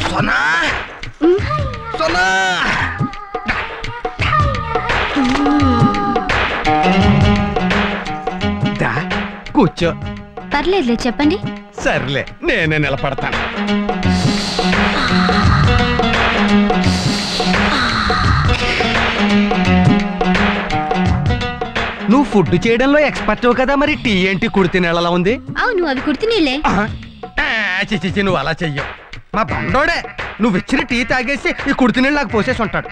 సోనా సోనా దా కూర్చో. పర్లేదులే చెప్పండి. సర్లే నేనే నిలబడతాను. నువ్వు ఫుడ్ చేయడంలో ఎక్స్పర్ట్ కదా, మరి టీ ఏంటి కుడితి నీళ్ళలా ఉంది? అవును, అవి కుడితి నీళ్ళే. చిచి నువ్వు అలా చెయ్యవు. మా బండోడే నువ్వు ఇచ్చిన టీ తాగేసి ఈ కుడితి నీళ్ళు నాకు పోసేసి ఉంటాడు.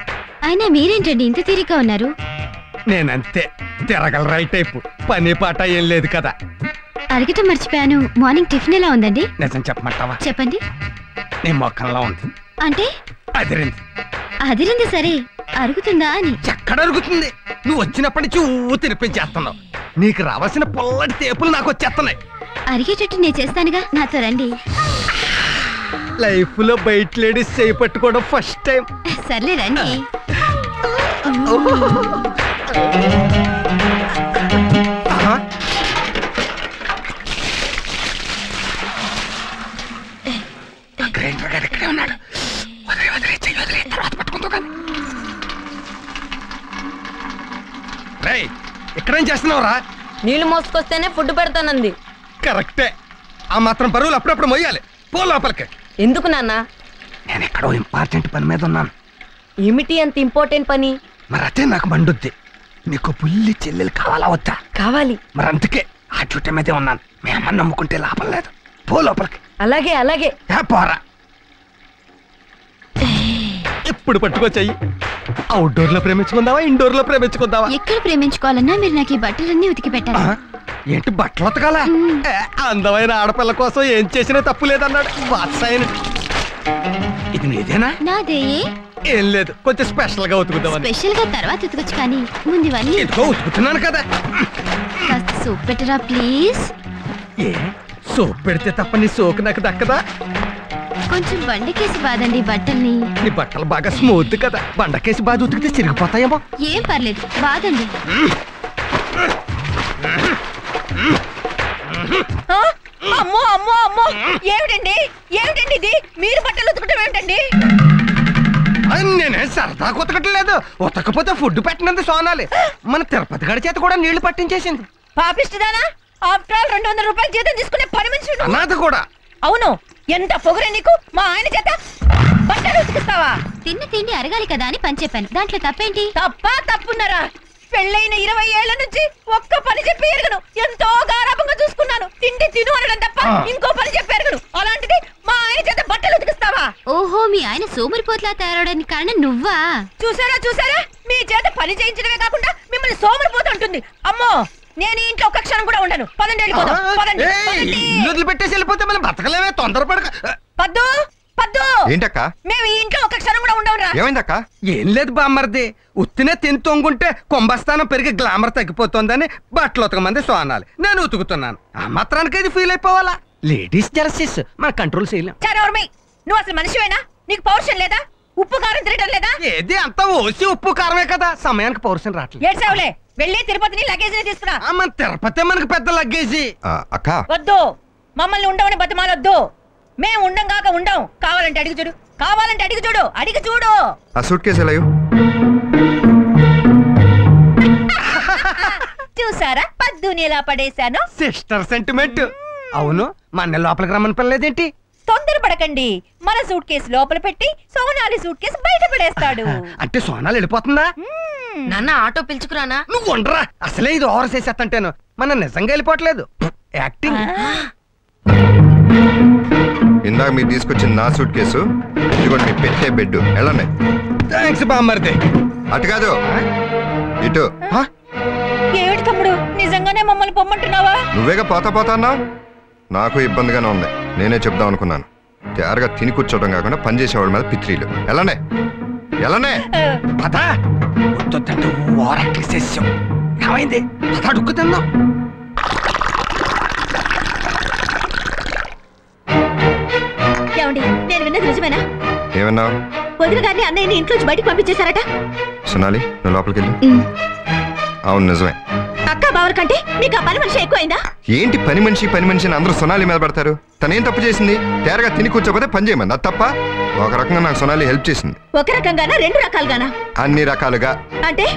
అయినా మీరేంటండి ఇంత తీరిగ్గా ఉన్నారు? నేనంతే తిరగల రైట్ టైపు, పని పాట ఏం లేదు కదా. అడగటం మర్చిపోయాను, మార్నింగ్ టిఫిన్ ఎలా ఉందండి? నిజం చెప్పమంటావా? చెప్పండి. నీ మొక్కల్లో ఉంది. అంటే అదిరింది. అదిరింది సరే, అరుగుతుందా అని? ఎక్కడ అరుగుతుంది? నువ్వు వచ్చినప్పటి నుంచి ఊ తినిపించేస్తున్నావు. నీకు రావాల్సిన పొల్లటి తేపులు నాకు వచ్చేస్తున్నాయి. అరిగేటట్టు నేను చేస్తానుగా, నాతో రండి. లైఫ్ లో బయట లేడీస్ చేయి పట్టుకోవడం ఫస్ట్ టైం. సర్లే రండి. గ్రైండర్ గారు ఇక్కడే ఉన్నాడు. వదిలే వదిలే చెయ్యి వదిలే, తర్వాత పట్టుకుంటూ కానీ. రేయ్ ఇక్కడేం చేస్తున్నావురా? నీళ్లు మోసుకొస్తేనే ఫుడ్ పెడతానంది. కరెక్టే, ఆ మాత్రం పరువులు అప్పుడప్పుడు మొయ్యాలి. పో లోపలికి. ఎందుకు నాన్న? నేను ఎక్కడో ఇంపార్టెంట్ పని మీద ఉన్నాను. ఏమిటి అంత ఇంపార్టెంట్ పని? మరి అదే నాకు మండుద్ది. నీకు పుల్లి చెల్లెలు కావాలా వద్దా? కావాలి. మరి అందుకే ఆ చుట్ట మీదే ఉన్నాను. మీ అమ్మని నమ్ముకుంటే లాభం లేదు. పో లోపలికి. అలాగే అలాగే. పోరా. ఎప్పుడు పట్టుకోచెయ్యి. అవుట్డోర్ లో ప్రేమించుకుందావా, ఇండోర్ లో ప్రేమించుకుందావా? ఎక్కడ ప్రేమించుకోవాలన్నా మీరు నాకు ఈ బట్టలన్నీ ఉతికి పెట్టాలి. ఏంటి బట్టలు ఉతకాలా? అందమైన ఆడపిల్ల కోసం ఏం చేసినా తప్పు లేదన్నాడు వాత్సాయనుడు. ఇది నీదేనా? నాదే. ఏం లేదు, కొంచెం స్పెషల్ గా ఉతుకుదామని. స్పెషల్ గా తర్వాత ఉతకొచ్చు, కానీ ముందు ఇవన్నీ ఎందుకో ఉతుకుతున్నాను కదా. కాస్త సోప్ పెట్టరా ప్లీజ్. ఏ సోప్ పెడితే తప్ప నీ సోకు నాకు దక్కదా? కొంచెం బండకేసి బాదండి బట్టల్ని. నీ బట్టలు బాగా స్మూత్ కదా, బండకేసి బాధ ఉతికితే చిరిగిపోతాయేమో. ఏం పర్లేదు, బాదండి. అమ్మో అమ్మో అమ్మో, ఏమిటండి ఏమిటండి ఇది? మీరు బట్టలు ఉతకటం ఏమిటండి? నేనే సరదా ఉతకట్లేదు. ఉతకపోతే ఫుడ్ పెట్టినంత సోనాలి. మన తిరుపతి గడి చేత కూడా నీళ్లు పట్టించేసింది. పాపిస్తుదానా? ఆఫ్టర్ ఆల్ 200 రూపాయలు జీతం తీసుకునే పని మనిషి. అనాథ కూడా. అవును, ఎంత పొగరే నీకు? మా ఆయన చేత బట్టలు ఉతికిస్తావా? తిన్న తిండి అరగాలి కదా అని పని చెప్పాను, దాంట్లో తప్పేంటి? తప్పున్నారా? పెళ్ళైన 20 ఏళ్ల నుంచి ఒక్క పని చెప్పి ఎరగను. ఎంతో గారాభంగా చూసుకున్నాను. తిండి తిను అనడం తప్ప ఇంకో పని చెప్పి ఎరగను. అలాంటిది మా ఆయన చేత బట్టలు ఉతికిస్తావా? ఓహో, మీ ఆయన సోమరిపోట్లా తయారవడానికి కారణం నువ్వా? చూసారా, మీ చేత పని చేయించడమే కాకుండా మిమ్మల్ని సోమరిపోతూ ఉంటుంది. అమ్మో, నేను ఇంట్లో ఒక్క క్షణం కూడా ఉండను. పదండి వెళ్ళిపోదాం. వదిలిపెట్టేసి వెళ్ళిపోతే మనం బతకలేమే. తొందరపడక. పద్దు ఏంటక్క? మేము ఈ ఇంట్లో ఒక్క క్షణం కూడా ఉండవురా. ఏమైందక్క? ఏం లేదు బామ్మర్ది, ఉత్తినే తిని తొంగుంటే కుంభస్థానం పెరిగి గ్లామర్ తగ్గిపోతుందని బట్టలు ఉతకమంది సోనాలి. నేను ఉతుకుతున్నాను. ఆ మాత్రానికి ఇది ఫీల్ అయిపోవాలా? లేడీస్ జెలసీస్ మన కంట్రోల్ చేయలేం. నువ్వు అసలు మనిషివేనా? నీకు పౌరుషం లేదా? ఉప్పు కారం తినడం లేదా? ఏది అంతా ఓసి ఉప్పు కారమే కదా, సమయానికి పౌరుషం రావట్లేదు. ఏడ్చావులే, వెళ్ళి తిరుపతిని లగేజ్ తీసుకురా. మన తిరుపతి మనకి పెద్ద లగేజీ. అక్క వద్దు, మమ్మల్ని ఉండవని బతిమాలొద్దు. మేము ఉండం కాక ఉండం. కావాలంటే అడిగి చూడు, అడిగి చూడు. ఆ సూట్ కేసు ఎలా? చూసారా పద్దుని ఎలా పడేశాను? Sister sentiment. అవును, మన లోపలికి రమ్మని పిల్లలేదేంటి? తొందరపడకండి, మన సూట్ కేసు లోపల పెట్టి సోనాలి సూట్ కేసు బయట పడేస్తాడు. అంటే సోనాలి వెళ్ళిపోతుందా? నాన్న ఆటో పిలుచుకురానా? నువ్వు ఉండరా, అసలే ఇది ఓవర్ చేసేస్తంటేను. మన నిజంగా వెళ్ళిపోవట్లేదు, యాక్టింగ్. ఇందాక మీరు తీసుకొచ్చిన నా సూట్ కేసు, ఇదిగోండి మీ పెట్టే బెడ్. వెళ్ళండి. థ్యాంక్స్ బామ్మర్ది. అటు కాదు, ఇటు. ఏమిటి తమ్ముడు, నిజంగానే మమ్మల్ని పొమ్మంటున్నావా? నువ్వేగా పోతా అన్నావు. నాకు ఇబ్బందిగానే ఉంది. నేనే చెప్దాం అనుకున్నాను. తయారుగా తిని కూర్చోవడం కాకుండా పనిచేసేవాడి మీద పిత్రీలు. వెళ్ళనే పదా వద్దంటే ఓవరాక్ట్ చేసాం. ఏమైంది? పదా అడుక్కు తిన్నాం. ఏమండి, నేను విన్నది నిజమేనా? ఏమన్నావు? వదిన గారిని అన్నయ్యని ఇంట్లోంచి బయటకు పంపించేశారట. సోనాలి, నువ్వు లోపలికి వెళ్ళు. అవును నిజమే. అక్క బావర్ కంటే మీకు ఆ పని మనిషి ఎక్కువైందా? ఏంటి పని మనిషి అని అందరూ సొనాలి మీద పడతారు? తనేం తప్పు చేసింది? తేరగా తిని కూర్చోపోతే పని చేయమంది, అది తప్ప? ఒక రకంగా నాకు సొనాలి హెల్ప్ చేసింది. ఒక రకంగానా రెండు రకాలుగానా? అన్ని రకాలుగా.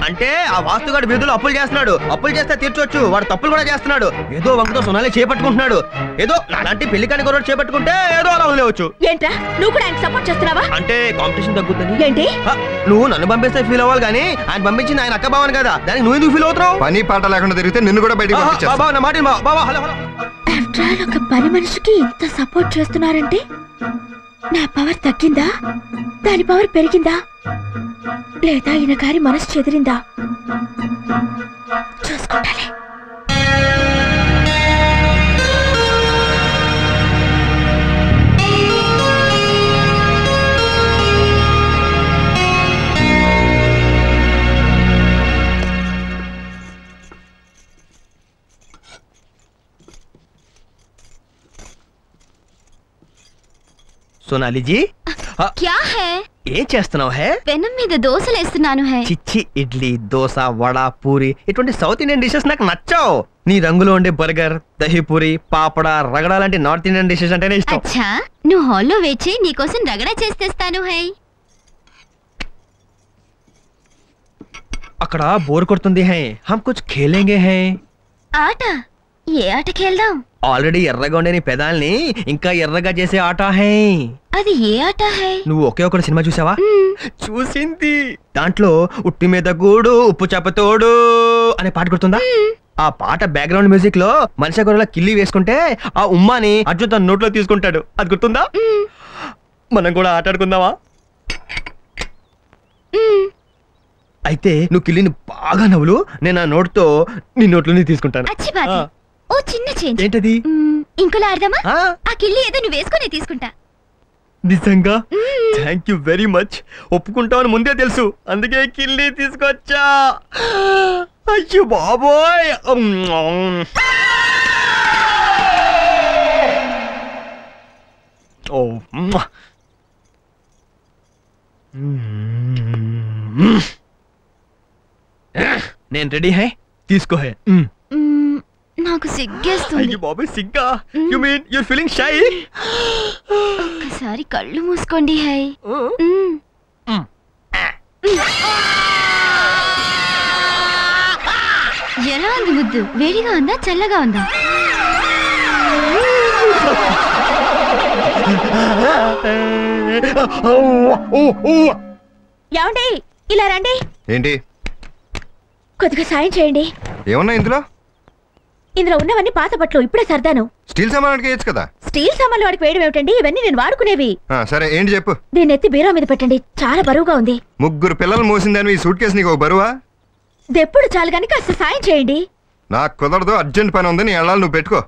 అంటే ఆ వాస్తుగాడు వీధులు అప్పులు చేస్తున్నాడు, అప్పులు చేస్తే తీర్చొచ్చు, వాడు తప్పులు కూడా చేస్తున్నాడు. ఏదో వంకతో సొనాలి చేపట్టుకుంటున్నాడు. ఏదో అలాంటి పెళ్లి కాని గొడవ చేపట్టుకుంటే ఏదో అలా వదిలేవచ్చు. ఏంట్రా నువ్వు కూడా ఆయన సపోర్ట్ చేస్తున్నావా? అంటే కాంపిటీషన్ తగ్గుతుంది. ఏంటి నువ్వు నన్ను పంపిస్తే ఫీల్ అవ్వాలి కానీ ఆయన పంపించింది ఆయన అక్క బావని కదా, దానికి నువ్వు ఎందుకు ఫీల్ అవుతున్నావు? పని పాట లేకుండా తిరిగితే నిన్ను కూడా బయటికి పంపించేస్తా. ఒక పని మనిషికి ఇంత సపోర్ట్ చేస్తున్నారంటే నా పవర్ తగ్గిందా, దాని పవర్ పెరిగిందా, లేదా ఈయన గారి మనసు చెదిరిందా చూసుకుంటాలే. సోనాలి జీ క్యా హై? ఏం చేస్తున్నావు? హే పెనం మీద దోశలేస్తున్నాను హై. చిచ్చి ఇడ్లీ, దోశ, వడ, పూరి ఇటువంటి సౌత్ ఇండియన్ డిషెస్ నాకు నచ్చావు. నీ రంగులో ఉండే బర్గర్, దహీపూరి, పాపడ, రగడ లాంటి నార్త్ ఇండియన్ డిషెస్ అంటేనే ఇష్టం. అచ్చా నువ్వు హాల్లో వేచి నీకోసం రగడ చేస్తేస్తాను హై. అక్కడ బోర్ కొడుతుంది. హై హమ్ కుచ్ ఖేలేంగే. హై ఆట? ఏ ఆటకి వెళ్దాం? ఆల్రెడీ ఎర్రగా ఉండే నీ పెదాల్ని ఇంకా ఎర్రగా చేసే ఆట. హై అది ఏ ఆట హై? నువ్వు ఒకే ఒక సినిమా చూసావా? చూసింది. దాంట్లో ఉట్టి మీద గూడు ఉప్పు చేపతోడు అనే పాట గుర్తుందా? ఆ పాట బ్యాక్గ్రౌండ్ మ్యూజిక్ లో మనిషి గొర్రెల కిల్లి వేసుకుంటే ఆ ఉమ్మాని అర్జున్ తన నోట్లో తీసుకుంటాడు. అది గుర్తుందా? మనం కూడా ఆటాడుకుందామా? అయితే నువ్వు కిల్లిని బాగా నవ్వులు, నేను ఆ నోట్తో నీ నోట్లో తీసుకుంటాను. అచ్చి బాధ. ఓ చిన్న చేంజ్. ఏంటది? ఇంకోలా ఆడదామా? ఆ కిల్లి ఏదో నువ్వు వేసుకుని తీసుకుంటా. నిజంగా? Thank you very much. ఒప్పుకుంటావని ముందే తెలుసు, అందుకే కిల్లి తీసుకొచ్చా. అయ్యో బాబోయ్. ఓ నేను రెడీ. హై తీసుకో. హై నాకు సిగ్గేస్తుంది. అయ్యో బాబోయ్ సిగ్గా? You mean you are feeling shy? ఒక్కసారి కళ్ళు మూసుకోండి. హై ఎలా ఉంది ముద్దు? వేడిగా ఉందా చల్లగా ఉందా? ఏమండి ఇలా రండి. ఏంటి? కొద్దిగా సాయం చేయండి. ఏమన్నా ఇందులో? ఇందులో ఉన్నవన్నీ పాత బట్టలు, ఇప్పుడే సర్దాను. స్టీల్ సామాన్లకి వేయచ్చు కదా. స్టీల్ సామాన్లు వాడికి వేయడం ఏమిటండి? ఇవన్నీ నేను వాడుకునేవి. సరే ఏంటి చెప్పు. దీన్ని ఎత్తి బీరో మీద పెట్టండి, చాలా బరువుగా ఉంది. 3 పిల్లలు మోసిందని ఈ సూట్ కేసు నీకు ఒక బరువా? దెప్పుడు చాలు గాని కాస్త సాయం చేయండి. నాకు కుదరదు, అర్జెంట్ పని ఉంది, నీ వెళ్ళాలి, నువ్వు పెట్టుకో.